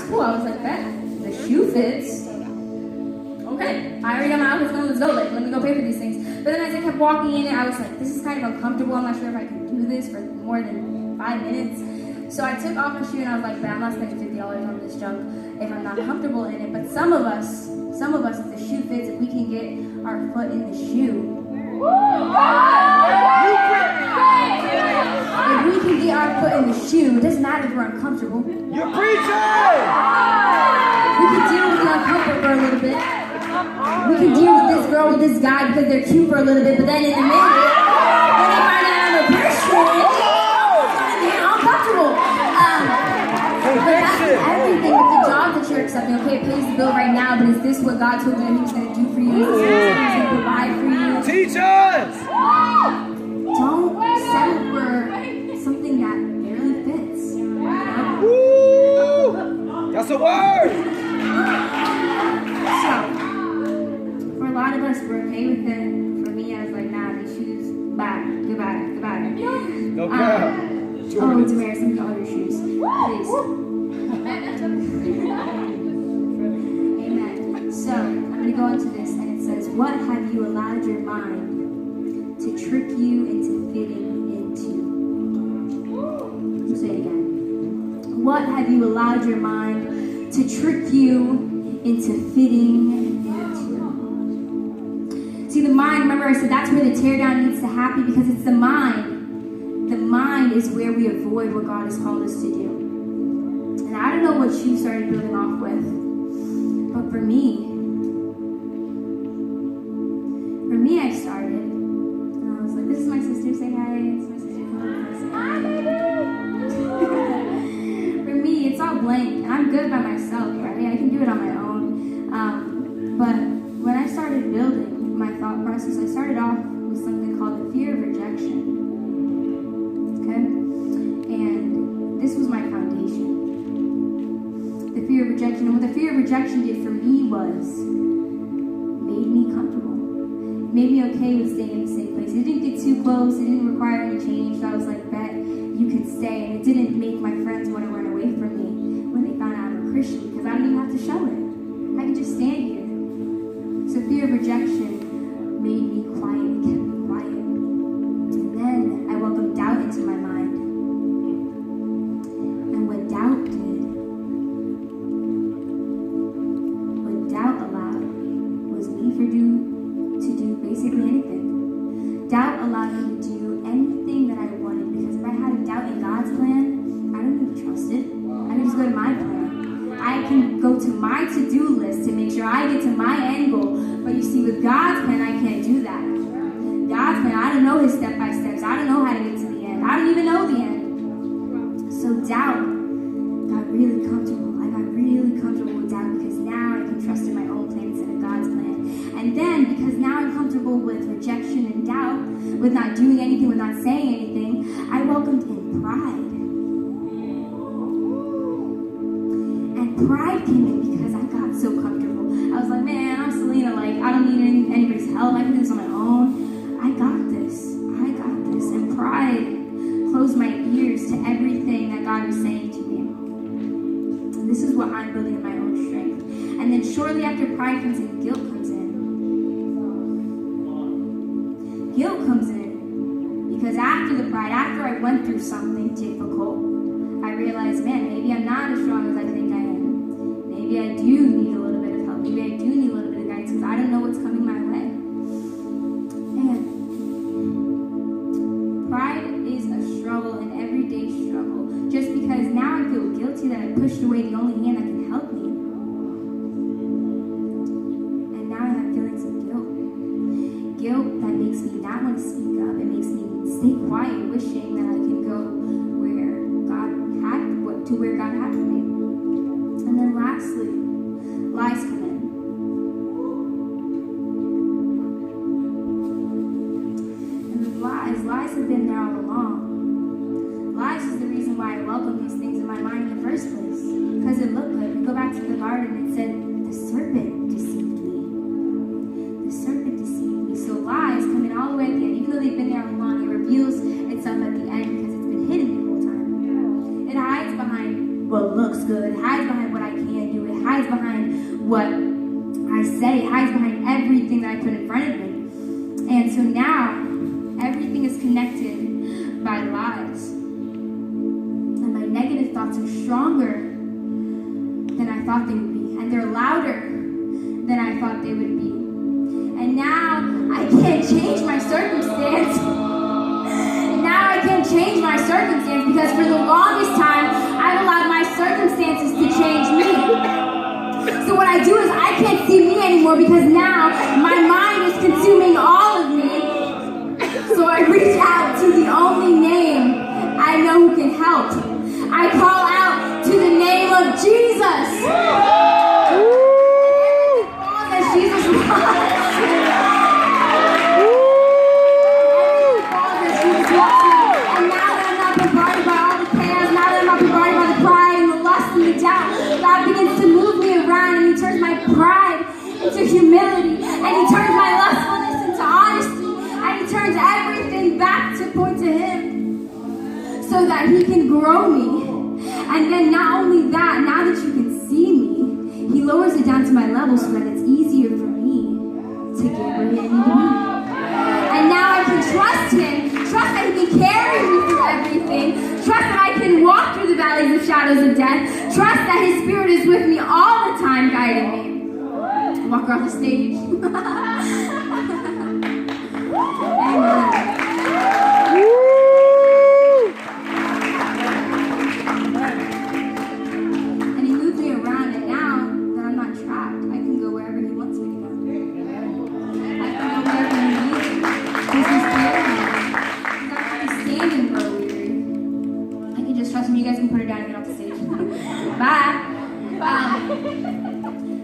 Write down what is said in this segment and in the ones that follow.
cool. I was like, bet, the shoe fits. Okay, I already got my outfits going, let's go. Like, let me go pay for these things. But then as I kept walking in it, I was like, this is kind of uncomfortable. I'm not sure if I can do this for more than 5 minutes. So I took off my shoe and I was like, man, I'm not spending $50 on this junk if I'm not comfortable in it. But some of us, if the shoe fits, if we can get our foot in the shoe, if we can get our foot in the shoe, it doesn't matter if we're uncomfortable. You're preaching! We can deal with the uncomfort for a little bit. We can deal with this girl with this guy because they're cute for a little bit, but then in the middle, when they find out I'm a Christian, they're uncomfortable. But that's everything with the job that you're accepting. Okay, it pays the bill right now, but is this what God told you that He was going to do for you? Is this what He was going to provide for you? Teach us! Don't settle for something that barely fits. Woo! That's a word! So, for a lot of us, we're okay with it. For me, I was like, nah, these shoes, bye, goodbye. No cap. Oh, Tamara, send me all your shoes, please. Amen. So, I'm going to go into this, and it says, what have you allowed your mind to trick you into fitting into? I'll say it again. What have you allowed your mind to trick you into fitting into? See, the mind, remember I said that's where the teardown needs to happen because it's the mind. The mind is where we avoid what God has called us to do. And I don't know what you started building off with, but for me I started, and I was like, this is my sister, say hi, it's my sister. For me, it's all blank, and I'm good by myself, right? I can do it on my own. But when I started building my thought process, I started off with something called the fear of rejection. Okay? And this was my foundation. The fear of rejection. And what the fear of rejection did for me was made me comfortable. Made me okay with staying in the same place. It didn't get too close. It didn't require any change. So I was like, bet you could stay. And it didn't make my friends want to run away from me when they found out I'm a Christian because I don't even have to show it. I can just stand here. So fear of rejection made me quiet. It kept me quiet. And then I welcomed doubt into my mind. And what doubt allowed was me to do basically anything. Doubt allowed me to do anything that I wanted because if I had a doubt in God's plan, I don't need to trust it. I can just go to my plan. I can go to my to-do list to make sure I get to my end goal. But you see, with God's plan, I can't do that. God's plan, I don't know His step-by-steps. I don't know how to get to the end. I don't even know the end. So doubt got really comfortable. I got really comfortable with doubt because now I can trust in my own plan instead of God's plan. And then, because now I'm comfortable with rejection and doubt, with not doing anything, with not saying anything, I welcomed in pride. And pride came in because I got so comfortable. I was like, man, I'm Selena. Like, I don't need anybody's help. I can do this on my own. I got this. And pride closed my ears to everything that God was saying to me. And this is what I'm building in my own strength. And then shortly after pride comes in, guilt comes in. Guilt comes in because after the pride, after I went through something difficult, I realized, man, maybe I'm not as strong as I think I am. Maybe I do need a little bit of help. Maybe I do need a little bit of guidance because I don't know what's coming my way. And pride is a struggle, an everyday struggle. Just because now I feel guilty that I pushed away the only hand that can help me. And now I have feelings of guilt. Guilt that makes me not want to speak up. It makes me stay quiet, wishing that I can go where God had for me. And then lastly, lies come in. And the lies have been there all along. Lies is the reason why I welcome these things in my mind in the first place. Because it looked good. We go back to the garden, it said, the serpent deceived me. The serpent deceived me. So lies come in all the way at the end. Even though they've been there all along, it reveals itself at the end because it's been hidden the whole time. It hides behind what looks good. It hides behind behind what I can do. It hides behind what I say. It hides behind everything that I put in front of me. And so now, everything is connected by lies. And my negative thoughts are stronger than I thought they would be. And they're louder than I thought they would be. And now, I can't change my circumstance. Now I can't change my circumstance because for the longest time, I've allowed my circumstances to change me. So what I do is I can't see me anymore because now my mind is consuming all of me. So I reach out to the only name I know who can help. I call out to the name of Jesus. All that Jesus wants. And now that I'm not bombarded by all the chaos, now that I'm not bombarded by the pride and the lust and the doubt, God begins to move me around and He turns my pride into humility, and He turns my lustfulness into honesty, and He turns everything back to point to Him so that He can grow me. And then not only that, now that you can see me, He lowers it down to my level so that it's easier for me to get where He needs me. And now I can trust Him, trust that He can carry me through everything, trust that I can walk through the valleys of shadows of death, trust that His Spirit is with me all the time guiding me. Walk around the stage. Amen. And He moved me around, and now that I'm not trapped, I can go wherever He wants me to go. I can go wherever He needs me. Because He's there. He's not going to stand and grow weary. I can just trust Him. You guys can put her down and get off the stage. Bye.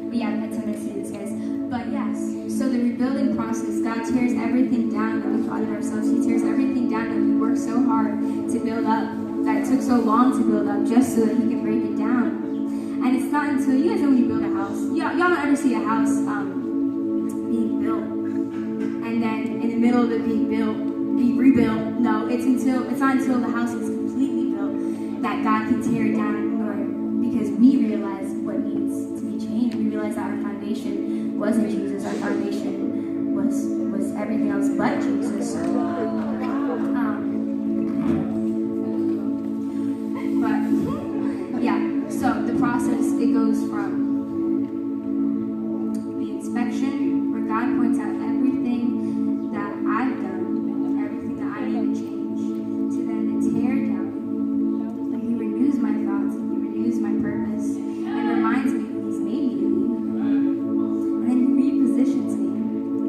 But yeah, that's how I see this, guys. But yes, so the rebuilding process, God tears everything down that we thought of ourselves. He tears everything down that we worked so hard to build up, that it took so long to build up, just so that He can break it down. And it's not until, you guys know when you build a house, y'all don't ever see a house being built, and then in the middle of it being built, be rebuilt. No, it's not until the house is completely built that God can tear it down, because we realize what needs to be changed. We realize that our foundation wasn't Jesus. Our foundation was everything else but Jesus. But yeah, so the process, it goes from the inspection, where God points out everything that I've done, everything that I need to change, to then the tear down. Like He renews my thoughts, He renews my purpose, and reminds me who He's made me to be. And then He repositions me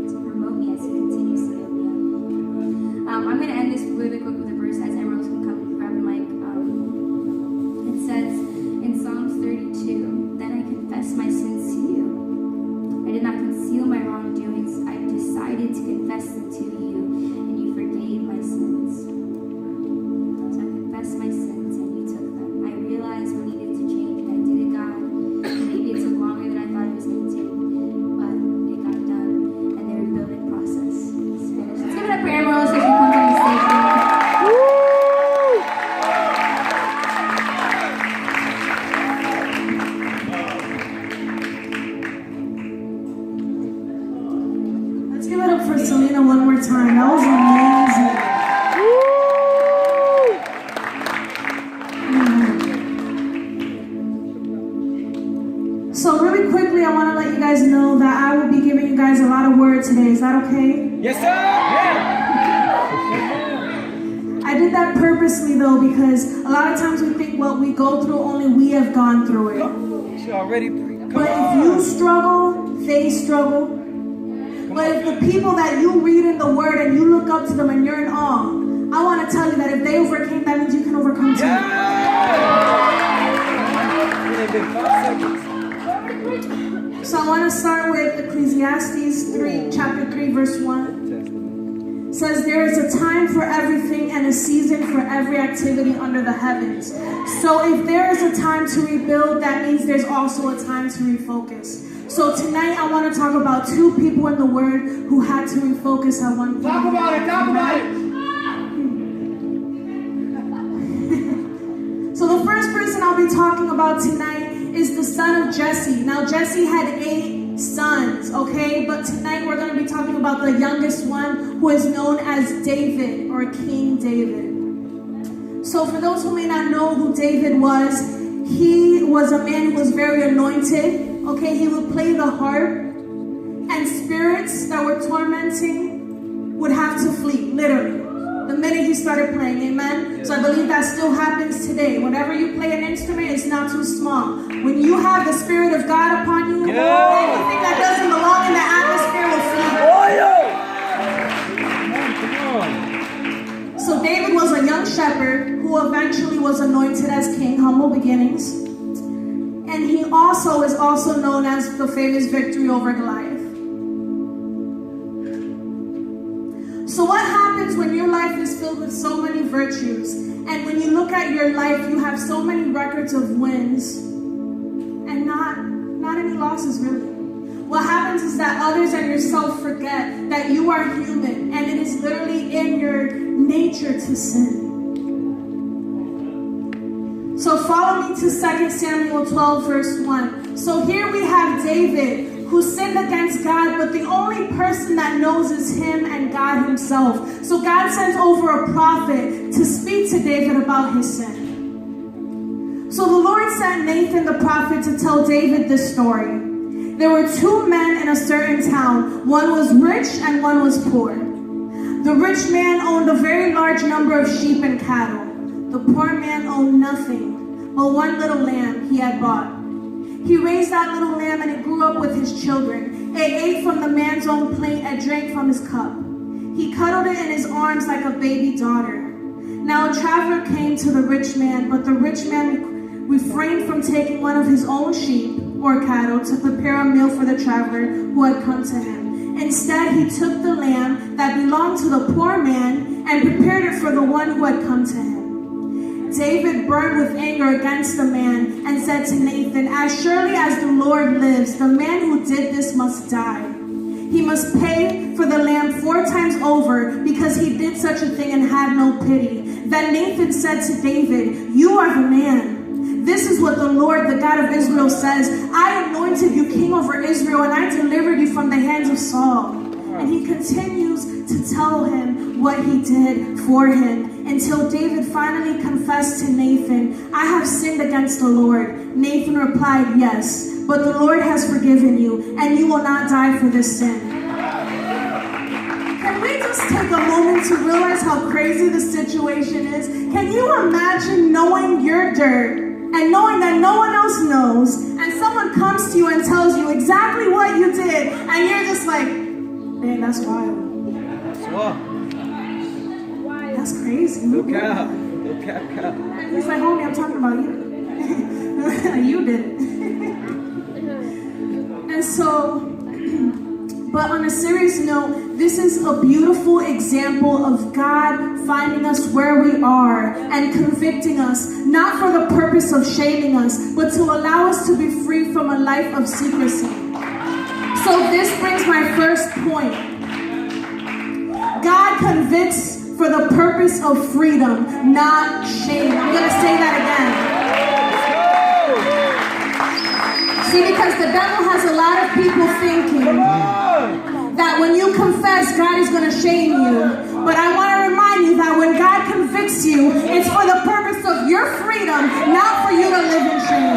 to promote me as He continues to build me up. I'm going to end this really quick with a verse as Emerald can come and grab the mic. It says in Psalms 32, "Then I confess my sins to you. I did not conceal my wrongdoings. I decided to confess them to you, and you forgave my sins." So I confessed my sins, and you took them. I realized what needed to change, and I did it, God. And maybe it took longer than I thought it was going to take, but it got done, and the rebuilding process is finished. Let's give it up for Emerald so she comes on the stage. Let's give it up for Selena one more time. That was amazing. So really quickly, I want to let you guys know that I will be giving you guys a lot of word today. Is that okay? Yes, sir. Yeah. I did that purposely though, because a lot of times we think what we go through, only we have gone through it. She already. Come But on. if you struggle, they struggle. But if the people that you read in the Word and you look up to them and you're in awe, I want to tell you that if they overcame, that means you can overcome too. So I want to start with Ecclesiastes 3, chapter 3, verse 1. It says, "There is a time for everything and a season for every activity under the heavens." So if there is a time to rebuild, that means there's also a time to refocus. So tonight I want to talk about two people in the Word who had to refocus on one thing. Talk about it. Talk about it. So the first person I'll be talking about tonight is the son of Jesse. Now, Jesse had 8 sons, okay? But tonight we're going to be talking about the youngest one, who is known as David, or King David. So for those who may not know who David was, he was a man who was very anointed, okay? He would play the harp, and spirits that were tormenting would have to flee, literally, the minute he started playing, amen? So I believe that still happens today. Whenever you play an instrument, it's not too small. When you have the Spirit of God upon you, anything that doesn't belong in the atmosphere will flee. So David was a young shepherd who eventually was anointed as king, humble beginnings. And he also is also known as the famous victory over Goliath. So what happens when your life is filled with so many virtues, and when you look at your life, you have so many records of wins and not any losses, really? What happens is that others and yourself forget that you are human, and it is literally in your nature to sin. So follow me to 2 Samuel 12, verse 1. So here we have David, who sinned against God, but the only person that knows is him and God himself. So God sends over a prophet to speak to David about his sin. So the Lord sent Nathan the prophet to tell David this story. There were 2 men in a certain town. One was rich and one was poor. The rich man owned a very large number of sheep and cattle. The poor man owned nothing but one little lamb he had bought. He raised that little lamb and it grew up with his children. It ate from the man's own plate and drank from his cup. He cuddled it in his arms like a baby daughter. Now a traveler came to the rich man, but the rich man refrained from taking one of his own sheep or cattle to prepare a meal for the traveler who had come to him. Instead, he took the lamb that belonged to the poor man and prepared it for the one who had come to him. David burned with anger against the man and said to Nathan, "As surely as the Lord lives, the man who did this must die. He must pay for the lamb 4 times over because he did such a thing and had no pity." Then Nathan said to David, "You are the man. This is what the Lord, the God of Israel, says. I anointed you king over Israel, and I delivered you from the hands of Saul." And he continues to tell him what he did for him, until David finally confessed to Nathan, "I have sinned against the Lord." Nathan replied, "Yes, but the Lord has forgiven you, and you will not die for this sin." Can we just take a moment to realize how crazy the situation is? Can you imagine knowing your dirt and knowing that no one else knows, and someone comes to you and tells you exactly what you did, and you're just like, "Man, that's wild. That's crazy. Look out. Look out. And he's like, "Homie, I'm talking about you." You did it. And so, but on a serious note, this is a beautiful example of God finding us where we are and convicting us, not for the purpose of shaming us, but to allow us to be free from a life of secrecy. So this brings my first point. God convicts for the purpose of freedom, not shame. I'm going to say that again. See, because the devil has a lot of people thinking that when you confess, God is going to shame you. But I want to remind you that when God convicts you, it's for the purpose of your freedom, not for you to live in shame.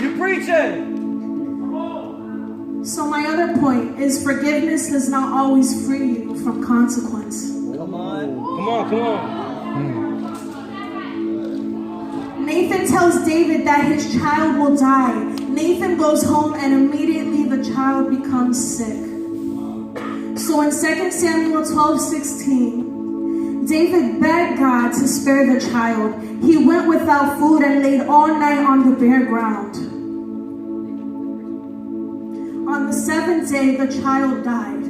You preaching. So my other point is forgiveness does not always free you from consequence. Come on. Nathan tells David that his child will die. Nathan goes home and immediately the child becomes sick. So in 2 Samuel 12:16, David begged God to spare the child. He went without food and laid all night on the bare ground. On the 7th day, the child died.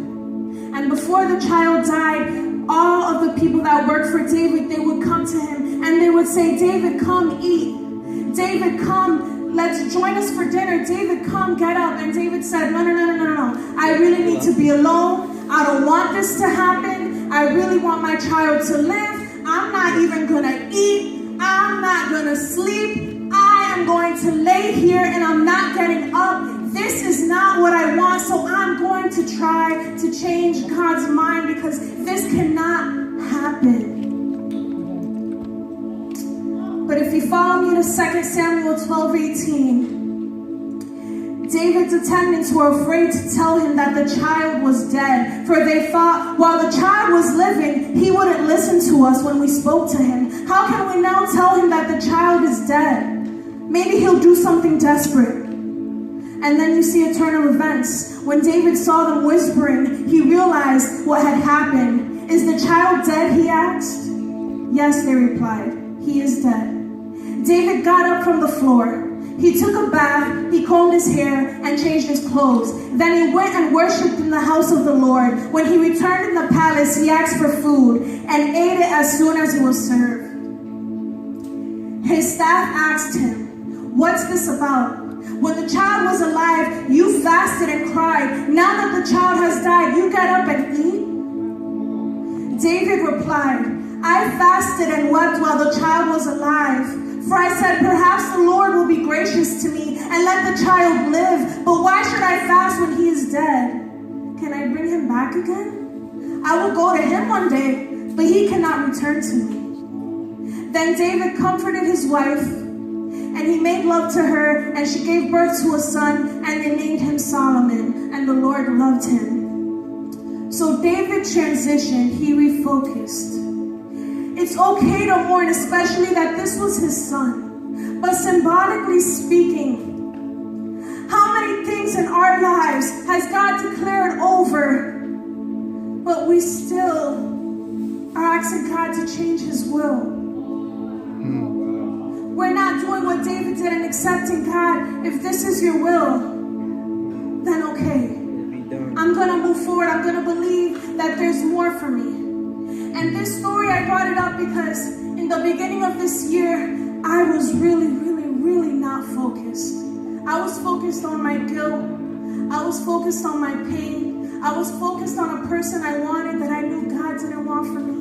And before the child died, all of the people that worked for David, they would come to him and they would say, "David, come eat. David, come, let's join us for dinner. David, come, get up." And David said, No. I really need to be alone. I don't want this to happen. I really want my child to live. I'm not even going to eat. I'm not going to sleep. I am going to lay here and I'm not getting up. This is not what I want, so I'm going to try to change God's mind because this cannot happen. But if you follow me to 2 Samuel 12:18, David's attendants were afraid to tell him that the child was dead, for they thought, while the child was living, he wouldn't listen to us when we spoke to him. How can we now tell him that the child is dead? Maybe he'll do something desperate. And then you see eternal events. When David saw them whispering, he realized what had happened. Is the child dead, he asked. Yes, they replied. He is dead. David got up from the floor. He took a bath, he combed his hair, and changed his clothes. Then he went and worshipped in the house of the Lord. When he returned in the palace, he asked for food and ate it as soon as it was served. His staff asked him, "What's this about? When the child was alive, you fasted and cried. Now that the child has died, you get up and eat?" David replied, "I fasted and wept while the child was alive. For I said, perhaps the Lord will be gracious to me and let the child live. But why should I fast when he is dead? Can I bring him back again? I will go to him one day, but he cannot return to me." Then David comforted his wife, and he made love to her, and she gave birth to a son, and they named him Solomon, and the Lord loved him. So David transitioned, he refocused. It's okay to mourn, especially that this was his son. But symbolically speaking, how many things in our lives has God declared over, but we still are asking God to change his will? We're not doing what David did and accepting God. If this is your will, then okay. I'm going to move forward. I'm going to believe that there's more for me. And this story, I brought it up because in the beginning of this year, I was really not focused. I was focused on my guilt. I was focused on my pain. I was focused on a person I wanted that I knew God didn't want for me.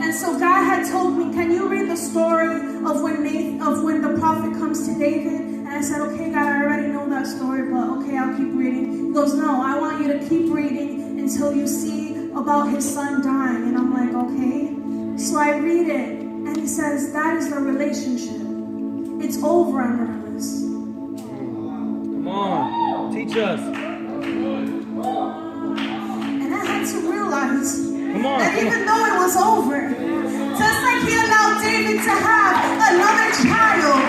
And so God had told me, "Can you read the story of when the prophet comes to David?" And I said, "Okay, God, I already know that story, but okay, I'll keep reading." He goes, "No, I want you to keep reading until you see about his son dying." And I'm like, okay. So I read it, and he says, that is the relationship. It's over under this. Come on, teach us. And I had to realize that even though it was over, just like he allowed David to have another child,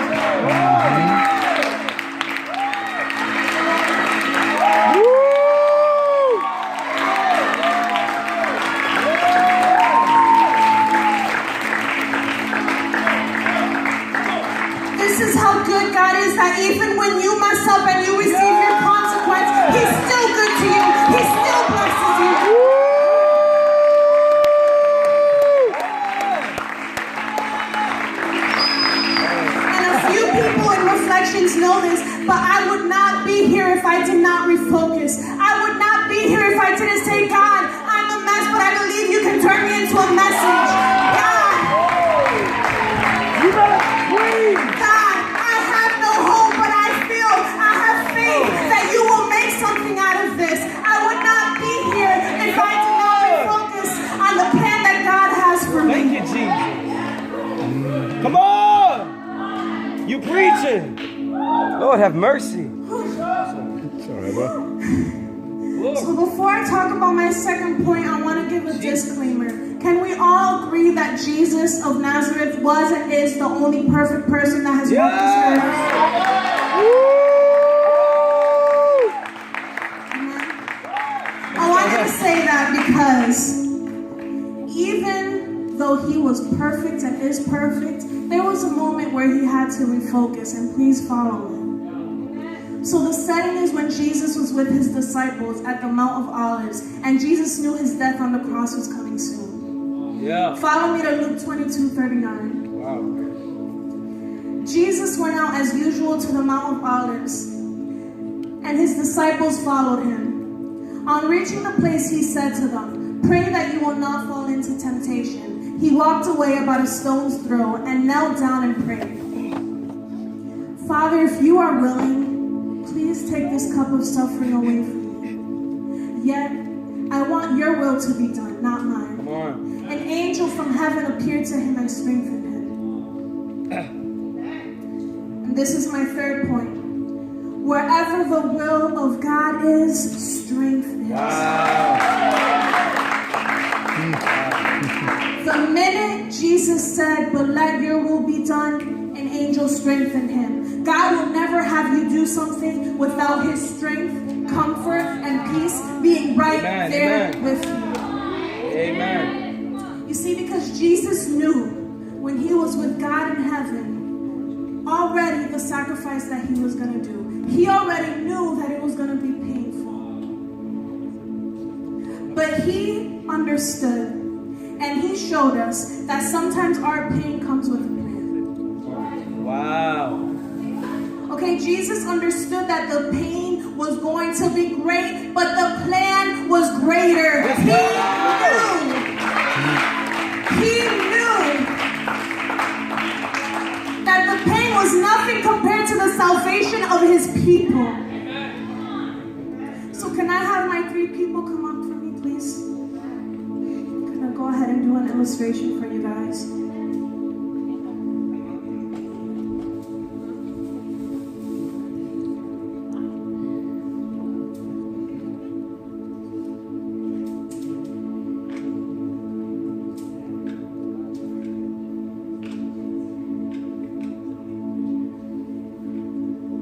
that even when you mess up and you receive your consequence, he's still good to you. He still blesses you. And a few people in Reflections know this, but I would not be here if I did not refocus. I would not be here if I didn't say, "God, I'm a mess, but I believe you can turn me into a message." God, you better scream. That you will make something out of this. I would not be here if I did not refocus on the plan that God has for me. Thank you, Jesus. Come on! You preaching. Lord, have mercy. Sorry, bro. So before I talk about my second point, I want to give a disclaimer. Can we all agree that Jesus of Nazareth was and is the only perfect person that has walked this earth? I wanted to say that because even though he was perfect and is perfect, there was a moment where he had to refocus, and please follow me. So the setting is when Jesus was with his disciples at the Mount of Olives, and Jesus knew his death on the cross was coming soon. Yeah. Follow me to Luke 22:39. Wow. Jesus went out as usual to the Mount of Olives, and his disciples followed him. On reaching the place, he said to them, "Pray that you will not fall into temptation." he walked away about a stone's throw and knelt down and prayed. Father, if you are willing, please take this cup of suffering away from me. Yet, I want your will to be done, not mine. Come on. An angel from heaven appeared to him and strengthened him. And this is my third point. Wherever the will of God is, strength is. Wow. The minute Jesus said, but let your will be done, an angel strengthened him. God will never have you do something without his strength, comfort, and peace being right there with you. Amen. You see, because Jesus knew when he was with God in heaven, already the sacrifice that he was going to do. He already knew that it was going to be painful. But he understood, and he showed us that sometimes our pain comes with a plan. Wow. Okay, Jesus understood that the pain was going to be great, but the plan was greater. He knew that the pain was nothing compared to the salvation of his people. So can I have my 3 people come up for me, please? Can I go ahead and do an illustration for you guys?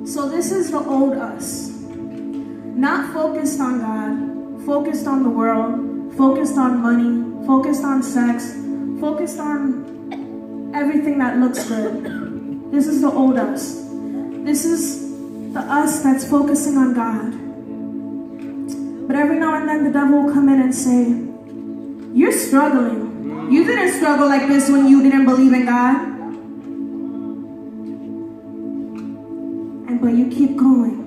So this is the old us. Not focused on God, focused on the world, focused on money, focused on sex, focused on everything that looks good. This is the old us. This is the us that's focusing on God. But every now and then the devil will come in and say, you're struggling. You didn't struggle like this when you didn't believe in God. But you keep going.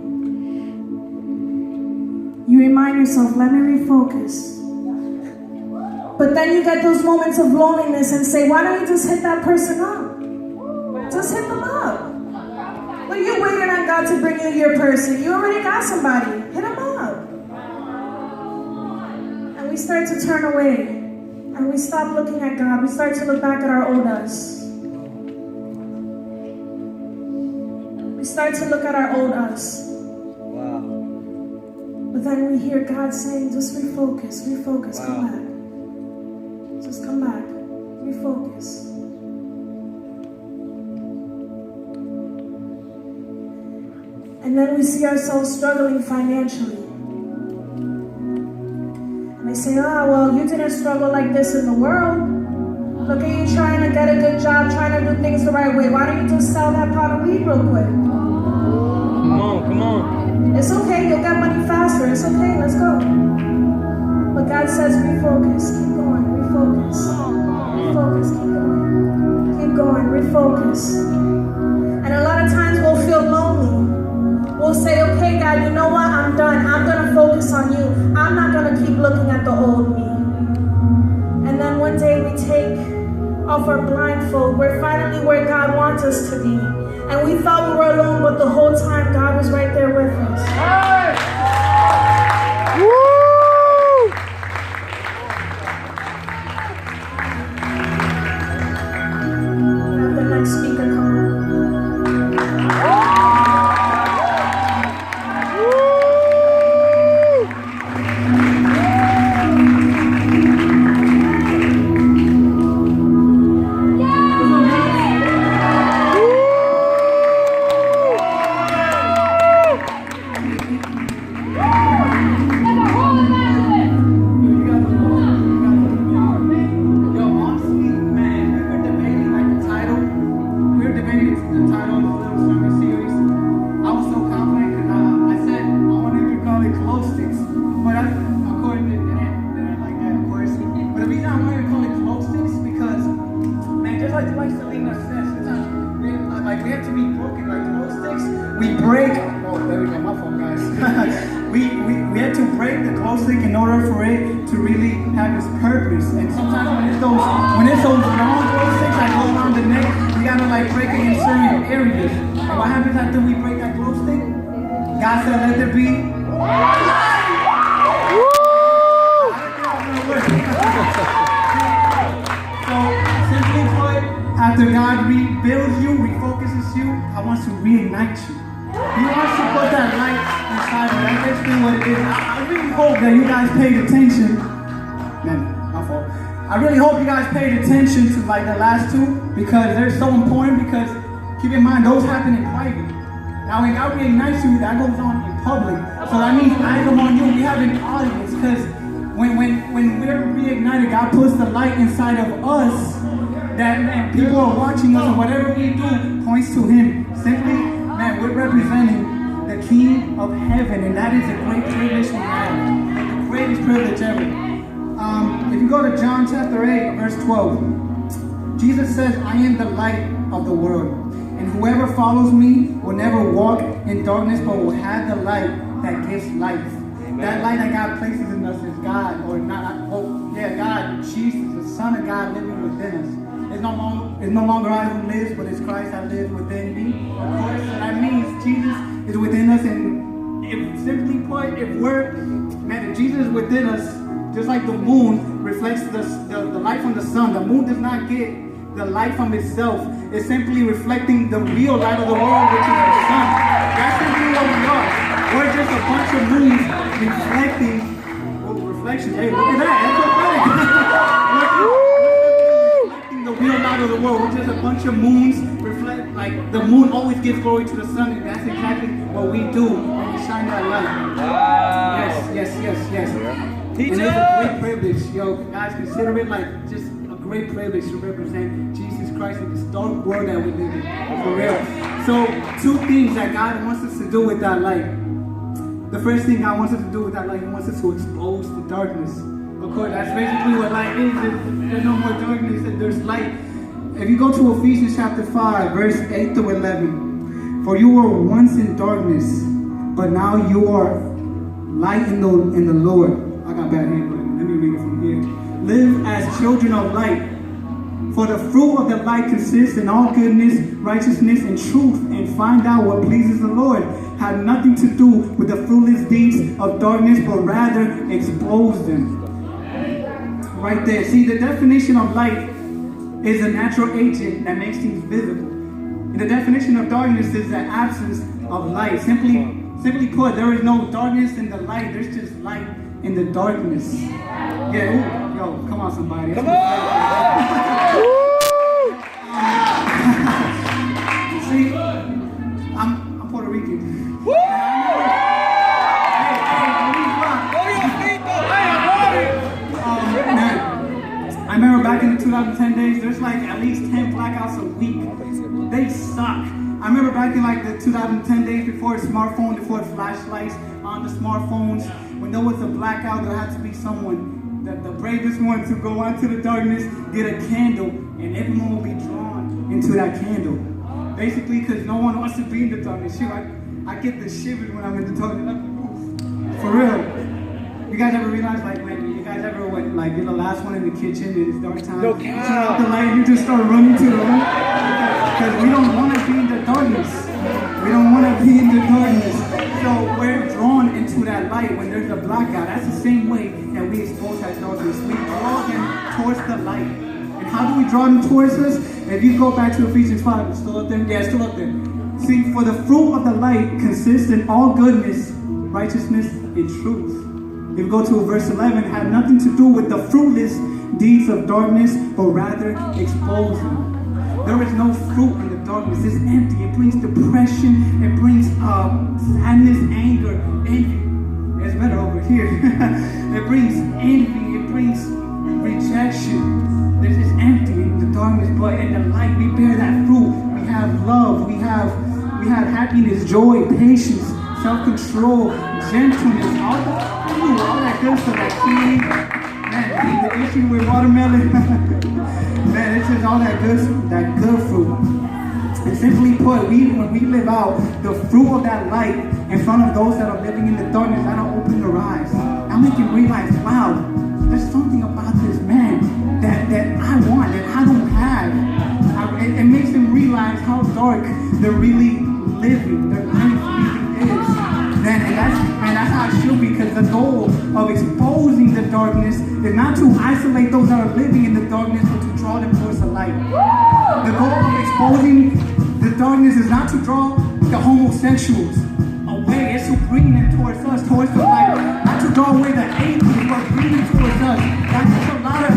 You remind yourself, let me refocus. But then you get those moments of loneliness and say, why don't you just hit that person up? Just hit them up. What are you waiting on God to bring you your person? You already got somebody. Hit them up. And we start to turn away. And we stop looking at God. We start to look back at our old us. Start to look at our old us. Wow. But then we hear God saying, just refocus, refocus, come back. Just come back, refocus. And then we see ourselves struggling financially. And they say, well, you didn't struggle like this in the world. Look at you trying to get a good job, trying to do things the right way. Why don't you just sell that pot of weed real quick? Come on. It's okay, you'll get money faster. It's okay, let's go. But God says, refocus, keep going, refocus. Refocus, keep going. Keep going, refocus. And a lot of times we'll feel lonely. We'll say, okay, God, you know what? I'm done. I'm going to focus on you. I'm not going to keep looking at the old me. And then one day we take off our blindfold. We're finally where God wants us to be. And we thought we were alone, but the whole time God was right there with us. Hey! Woo! Have the next speaker come on. We break. Oh, there we go. My phone, guys. we had to break the glow stick in order for it to really have its purpose. And sometimes when it's those long glow sticks that go around the neck, we gotta like break it in certain areas. And what happens after we break that glow stick? God said, let there be light. So simply put, after God rebuilds you, refocuses you, I want to reignite you. He wants to put that light inside of you. That's basically what it is. I really hope that you guys paid attention. Man, my fault. I really hope you guys paid attention to like the last two because they're so important because keep in mind those happen in private. Now when God reignites you, that goes on in public. So that means eyes are on you. We have an audience because when we're reignited, God puts the light inside of us that man, people are watching us and whatever we do points to Him. Simply, man, we're representing the King of Heaven, and that is a great privilege we have. The greatest privilege ever. If you go to John chapter 8, verse 12, Jesus says, I am the light of the world, and whoever follows me will never walk in darkness, but will have the light that gives life. Amen. That light that God places in us is God, or not, God, Jesus, the Son of God living within us. It's no longer I who lives, but it's Christ that lives within me. Of course, so that means Jesus is within us, and if simply put, if Jesus is within us, just like the moon reflects the light from the sun, the moon does not get the light from itself. It's simply reflecting the real light of the world, which is the sun. That's simply what we are. We're just a bunch of moons reflecting reflections. Hey, look at that. That's so reflecting the real light of the world. We're just a bunch of moons reflect, like the moon always gives glory to the sun, and that's exactly what we do when we shine that light. Wow. Yes. Teacher. And it's a great privilege, guys, consider it like just a great privilege to represent Jesus Christ in this dark world that we live in, for real. So, two things that God wants us to do with that light. The first thing God wants us to do with that light, He wants us to expose the darkness. Of course, that's basically what light is. There's no more darkness, and there's light. If you go to Ephesians chapter 5, verse 8 to 11, for you were once in darkness, but now you are light in the Lord. I got bad handwriting. Let me read it from here. Live as children of light. For the fruit of the light consists in all goodness, righteousness, and truth, and find out what pleases the Lord. Have nothing to do with the fruitless deeds of darkness, but rather expose them. Right there. See, the definition of light is a natural agent that makes things visible. And the definition of darkness is the absence of light. Simply put, there is no darkness in the light. There's just light in the darkness. Yeah, yo, come on, somebody. Come on! See, I'm Puerto Rican. Woo! Man, I remember back in the 2010 days, there's like at least 10 blackouts a week. They suck. I remember back in like the 2010 days before smartphone, before flashlights on the smartphones, when there was a blackout, there had to be someone, the bravest one, to go onto the darkness, get a candle, and everyone will be drawn into that candle. Basically, because no one wants to be in the darkness. I get the shivers when I'm in the darkness. For real. You guys ever realize, like, when you guys ever went, like, you're the last one in the kitchen and it's dark time? No, you turn out the light and you just start running to the room? Because we don't want to be in the darkness. We don't want to be in the darkness. So we're drawn into that light when there's a blackout. That's the same way that we expose that darkness. We draw them towards the light. And how do we draw them towards us? If you go back to Ephesians 5, it's still up there? Yeah, it's still up there. See, for the fruit of the light consists in all goodness, righteousness, and truth. If you go to verse 11, have nothing to do with the fruitless deeds of darkness, but rather expose them. There is no fruit in the darkness. It's empty. It brings depression. It brings sadness, anger, envy. It's better over here. It brings envy. It brings rejection. This is empty in the darkness, but in the light we bear that fruit. We have love. We have happiness, joy, patience, self-control, gentleness, all that good stuff, that healing. Man, the issue with watermelon. Man, it's just all that good fruit. And simply put, when we live out the fruit of that light in front of those that are living in the darkness, that'll open their eyes. That'll make you realize, wow, there's something about this man that I want, that I don't have. It makes them realize how dark they're really living, their life really is. And that's how it should be, because the goal of exposing the darkness is not to isolate those that are living in the darkness, but to draw them towards the light. The goal of exposing the darkness is not to draw the homosexuals away, it's to bring them towards us, towards the light. Not to draw away the atheists, but bring them towards us. That's just a lot of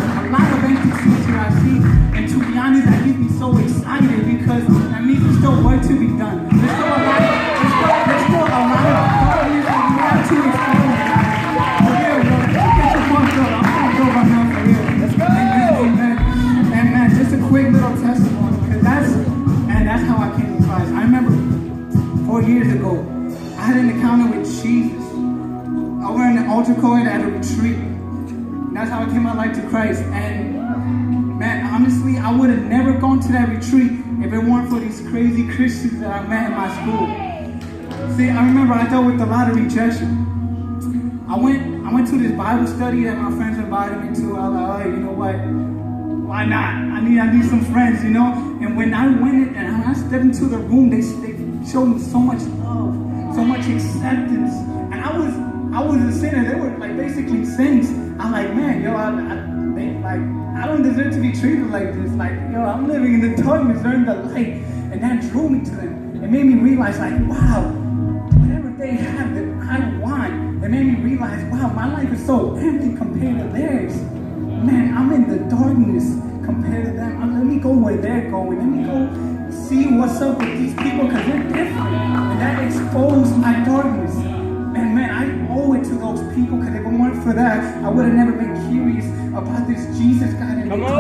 emphasis here I see. And to be honest, that gets me so excited, because that means there's still work to be done. There's still a lot of darkness that we have to expose. For real, bro. Get your pumped up. I'm pumped up right now, for real. Let's go. Amen. And man, just a quick little testimony, because that's how I came to Christ. I remember 4 years ago, I had an encounter with Jesus. I were in an altar call at a retreat. And that's how I gave my life to Christ. And man, honestly, I would have never gone to that retreat if it weren't for these crazy Christians that I met in my school. See, I remember I dealt with a lot of rejection. I went to this Bible study that my friends invited me to. I was like, oh, you know what? Why not? I need some friends, you know? And when I went in and I stepped into the room, they showed me so much love, so much acceptance. And I was a sinner. They were like basically saints. I'm like, man, yo, I don't deserve to be treated like this. Like, yo, I'm living in the darkness, they're in the light. And that drew me to them. It made me realize, like, wow, whatever they have that I want, it made me realize, wow, my life is so empty compared to theirs. Man, I'm in the darkness compared to them. Let me go where they're going. Let me go see what's up with these people, because they're different. And that exposed my darkness. And man, I owe it to those people, because if it weren't for that, I would have never been curious about this Jesus guy that Come they on!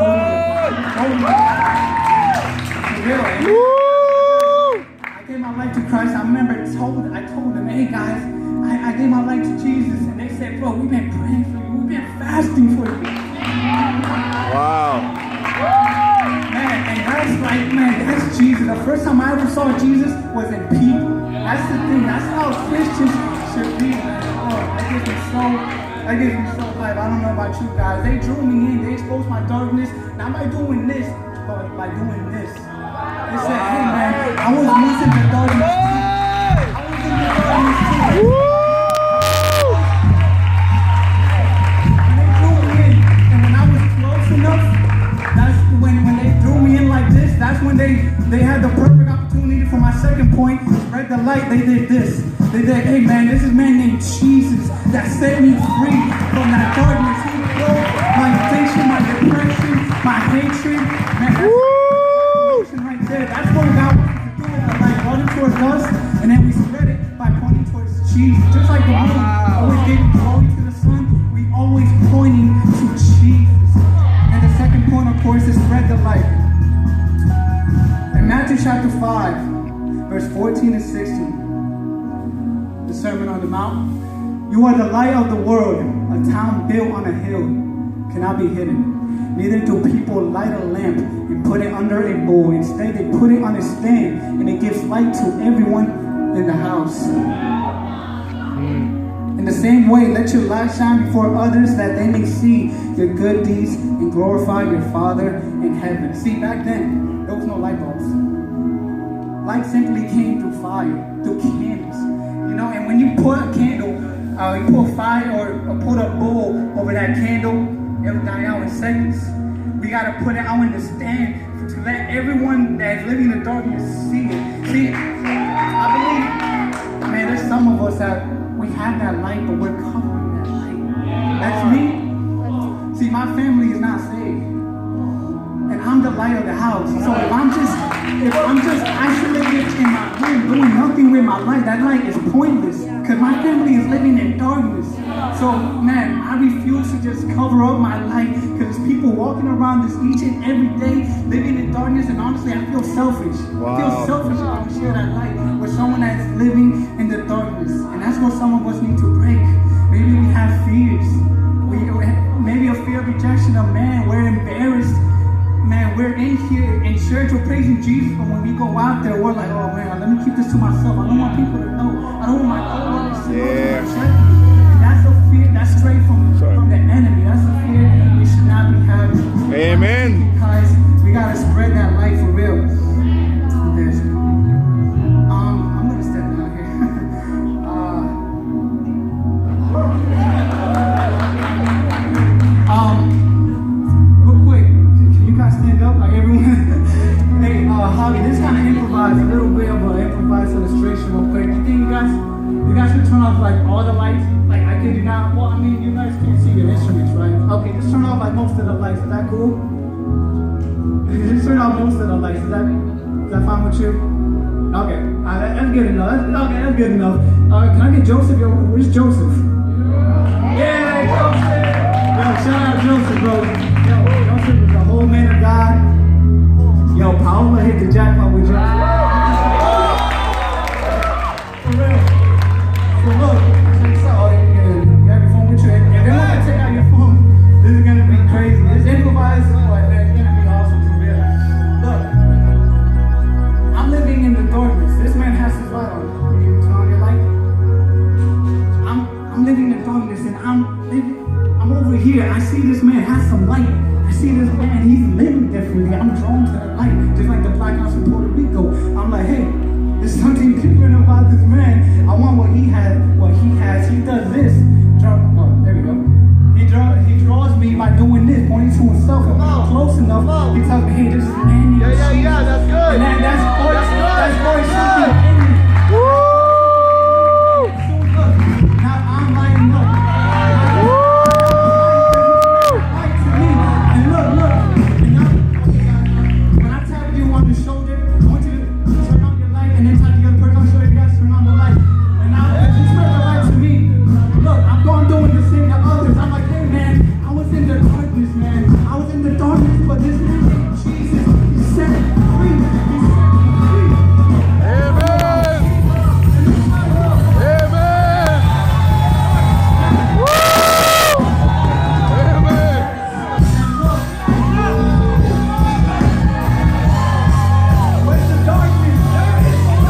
For real, I gave my life to Christ. I remember I told them, hey guys, I gave my life to Jesus. And they said, bro, we've been praying for you. We've been fasting for you. Wow. Man, and that's like, man, that's Jesus. The first time I ever saw Jesus was in people. That's the thing. That's how Christians should be, man. Oh, that gives me so hype. I don't know about you guys. They drew me in. They exposed my darkness. Not by doing this, but by doing this. They said, hey, man, I was missing the darkness too. I was in the darkness too. And they drew me in. And when I was close enough, that's when they drew me in like this, that's when they had the perfect opportunity for my second point, spread the light. They did this. They said, hey man, this is a man named Jesus that set me free from that darkness. He broke my addiction, my depression, my hatred. Man, that's right there. That's what God wants to do with the light. Brought it towards us, and then we spread it by pointing towards Jesus. Just like the moon always giving glory to the sun, we always pointing to Jesus. And the second point, of course, is spread the light. In Matthew chapter 5, verse 14 and 16, the Sermon on the Mount. You are the light of the world. A town built on a hill cannot be hidden. Neither do people light a lamp and put it under a bowl. Instead, they put it on a stand, and it gives light to everyone in the house. In the same way, let your light shine before others, that they may see your good deeds and glorify your Father in heaven. See, back then, there was no light bulbs. Light simply came through fire, through candles. You know, and when you put a candle, you put fire or put a bowl over that candle, it'll die out in seconds. We gotta put it out in the stand to let everyone that's living in the darkness see it. See, I believe, man, there's some of us that we have that light, but we're covering that light. That's me. See, my family is not saved, and I'm the light of the house. So if I'm just isolated in my room doing nothing with my light, that light is pointless, because my family is living in darkness. So man, I refuse to just cover up my light, because there's people walking around this each and every day living in darkness, and honestly I feel selfish. Wow. I feel selfish if I share that light with someone that's living in the darkness. And that's what some of us need to break. Maybe we have fears. Maybe a fear of rejection of man. We're embarrassed. Man, we're in here in church, we're praising Jesus, but when we go out there, we're like, oh man, let me keep this to myself. I don't want people to know. I don't want my coworkers to know that I'm checking. And that's a fear, that's straight from the enemy. That's a fear that we should not be having. Amen. Because we gotta spread that light for real. I'm gonna step down here. Real quick, can you guys stand up, like everyone? Hey, Holly, this kind of improvise, a little bit of an improvised illustration, real quick. You think you guys should turn off like all the lights? Like I kid you not. Well, I mean, you guys can't see your instruments, right? Okay, just turn off like most of the lights. Is that cool? Just turn off most of the lights. Is that fine with you? Okay, that's good enough. That's good enough. Can I get Joseph? Yo, where's Joseph? Yeah, Joseph. Yo, shout out Joseph, bro. Yo, Joseph is a whole man of God. Yo, Paola hit the jackpot with Joseph. For real. So look, check this out. You have your phone with you. If they want to take out your phone, this is gonna be crazy. This improvised, but it's gonna be awesome for real. Look, I'm living in the darkness. This man has his light on. You turn on your light. I'm living in darkness, and I'm over here. I see this man has some light. I see this man, he's living differently. I'm drawn to that light, just like the Black House in Puerto Rico. I'm like, hey, there's something different about this man. I want what he has. He does this. There we go. He draws me by doing this, pointing to himself. If I'm close enough, he tells me, hey, this is the man. Yeah, that's good. And that's voice something in me. Woo! So look, now I'm lighting up. Light to me. And look. And now, when I tap you on the shoulder, I want you to turn on your light, and then tap the other person on the shoulder, you guys turn on the light. And now, as you spread the light to me, look, I'm going doing the same to others. I'm like, hey man, I was in the darkness, man. I was in the darkness, but this man, Jesus, he set me free. He set me free. Amen. Amen. Woo! Amen. Where's the darkness? There is the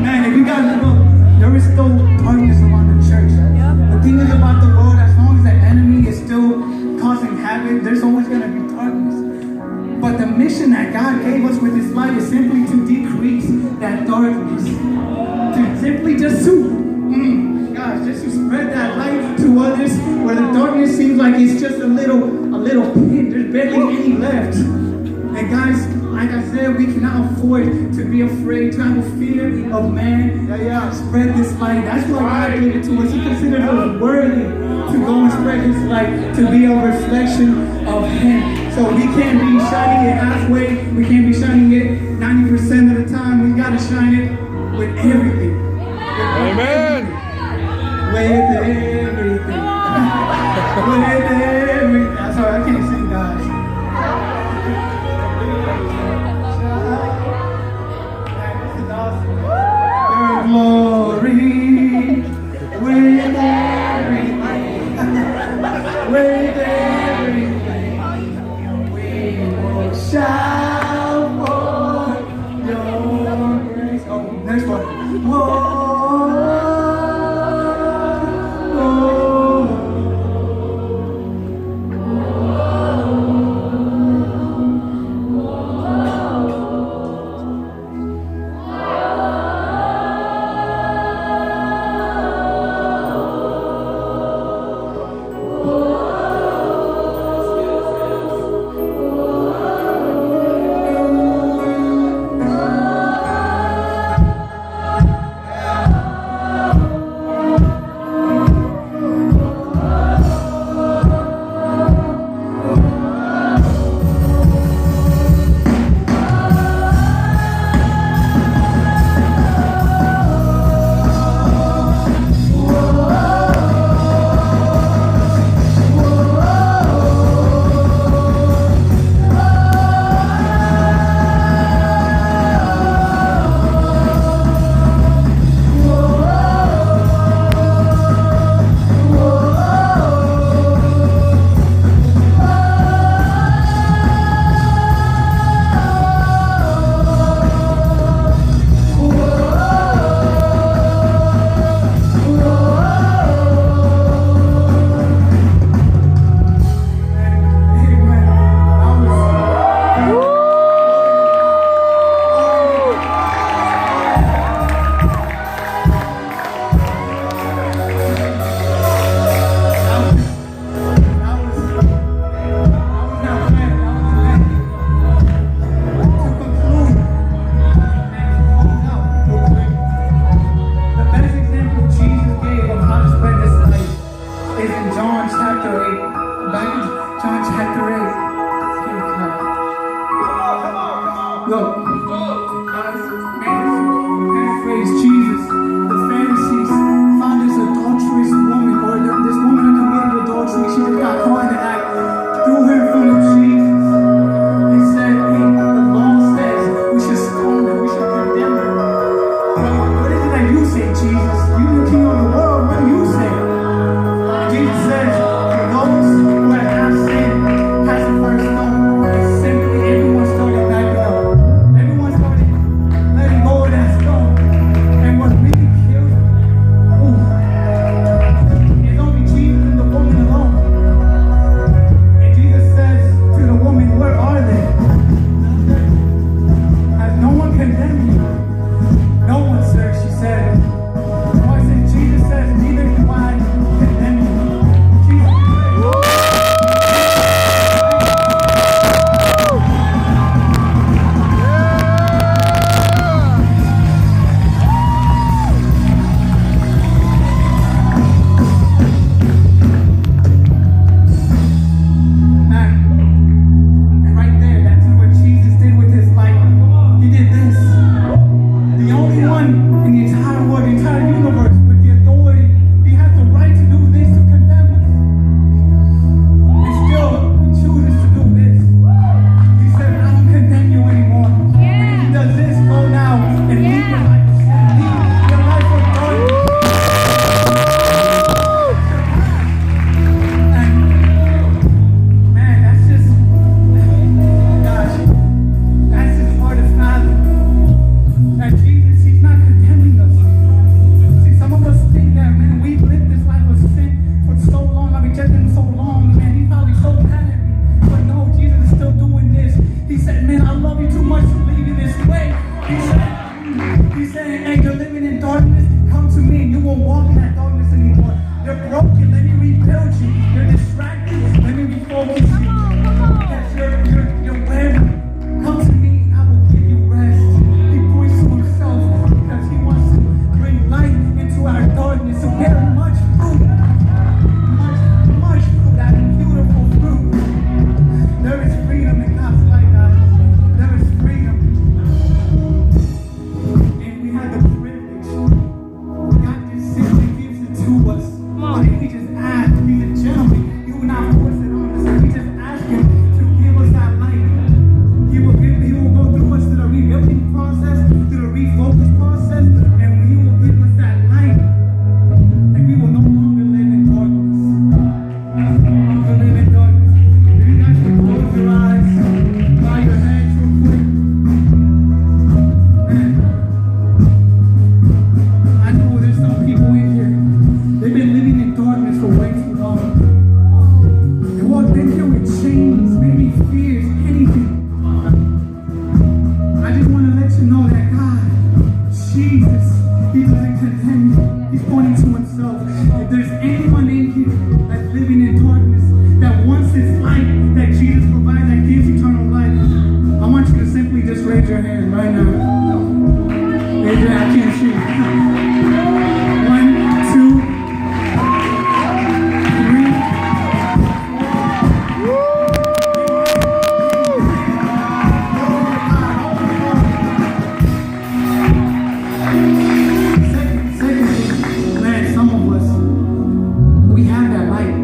man, if you guys look, there is still darkness around the church. The thing is about the world, as long as the enemy is still causing havoc, there's always going to be darkness. But the mission that God gave us with His light is simply to decrease that darkness. To simply just to spread that light to others, where the darkness seems like it's just a little pit. There's barely any left. And guys, like I said, we cannot afford to be afraid, to have a fear of man. Spread this light. That's why God gave it to us. He considered us worthy to go and spread His light, to be a reflection of Him. So we can't be shining it halfway. We can't be shining it 90% of the time. We gotta shine it with everything. Amen. With everything. With everything. Sorry, I can't sing, guys. Your glory with everything, with everything, we will shout for your grace. Oh, next one. Oh, John chapter 8. Back in John chapter 8. Look, paraphrase Jesus. The Pharisees found this adulterous woman, or this woman who committed adultery. She just got caught in the act. Threw her in front of Jesus. They said, hey, the law says we should stone her, we should condemn her. What is it that you say, Jesus? You the king of the world, what do you say? Jesus says, for those who have sinned, cast the first stone. And simply everyone started backing up. Everyone started letting go of that stone. And what really killed me is only Jesus and the woman alone. And Jesus says to the woman, where are they? Has no one condemned you? No one, sir, she said. So I said, Jesus says, neither do I condemn you. Jesus. And right there, that's what Jesus did with his life. He did this. The only one in the entire world, the entire universe, with the authority, he has the right to do this, to condemn us. And still, he chooses to do this. He said, I don't condemn you anymore. And if he does this, go now and leave your life of sin, leave your life of darkness. And man, that's just, gosh, that's just hard to fathom. That Jesus, he's not condemning us. See, some of us think that, man, we've lived this life of sin for so long, I've rejected him so long, man, he's probably so mad at me. But no, Jesus is still doing this. He said, man, I love you too much to leave you this way. He's saying, hey, you're living in darkness, come to me and you won't walk in that darkness anymore. You're broken, let me rebuild you. You're distracted, let me refocus you. Yes, you're weary. Come to me and I will give you rest. He points to himself because he wants to bring light into our darkness. So bear much fruit. Much fruit, that beautiful fruit. There is freedom in God's light, guys. There is freedom. And we have the privilege. God just simply gives it to us. But if we just ask, he's a gentleman. He will not force it on us. If we just ask him to give us that light, he will go through us to the rebuilding process, to the refocus process, and he will give us that light. And we will no longer live in darkness. No longer live in darkness. If you guys can close your eyes, bow your heads real quick. Man, I know there's some people in here. They've been living in darkness for way too long. They walked in here with chains, maybe fears, anything. I just want to let you know that God, Jesus, he doesn't condemn you. He's pointing to himself. If there's anyone in here that's living in darkness, that wants this light that Jesus provides, that gives eternal life, I want you to simply just raise your hand right now. Raise your hand. I can't see. 1, 2, 3. Man, some of us, we have that light,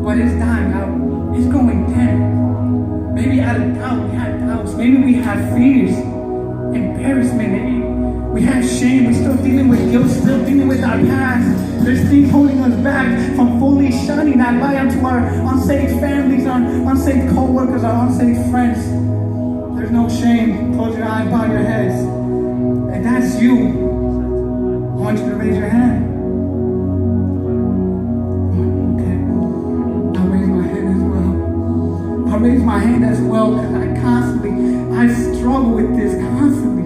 but it's dying out. It's going dim. Maybe out of doubt, we have doubts. Maybe we have fears, embarrassment. Maybe we have shame. We're still dealing with guilt, still dealing with our past. There's things holding us back from fully shining that light onto our unsaved families, our unsaved co-workers, our unsaved friends. There's no shame. Close your eyes, bow your heads. And that's you. I want you to raise your hand. Okay. I raise my hand as well. I raise my hand as well because I struggle with this constantly.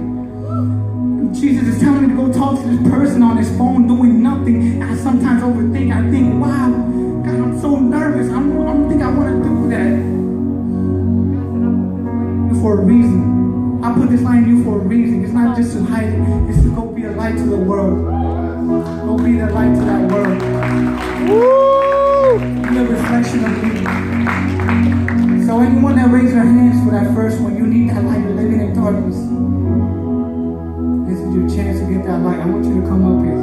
Jesus is telling me to go talk to this person on his phone doing nothing. I sometimes overthink. I think, wow, God, I'm so nervous. I don't think I want to do that. For a reason. I put this light in you for a reason. It's not just to hide it. It's to go be a light to the world. Go be the light to that world. Woo! Be a reflection of me. So anyone that raised their hands for that first one, you need that light. You're living in darkness. This is your chance to get that light. I want you to come up here.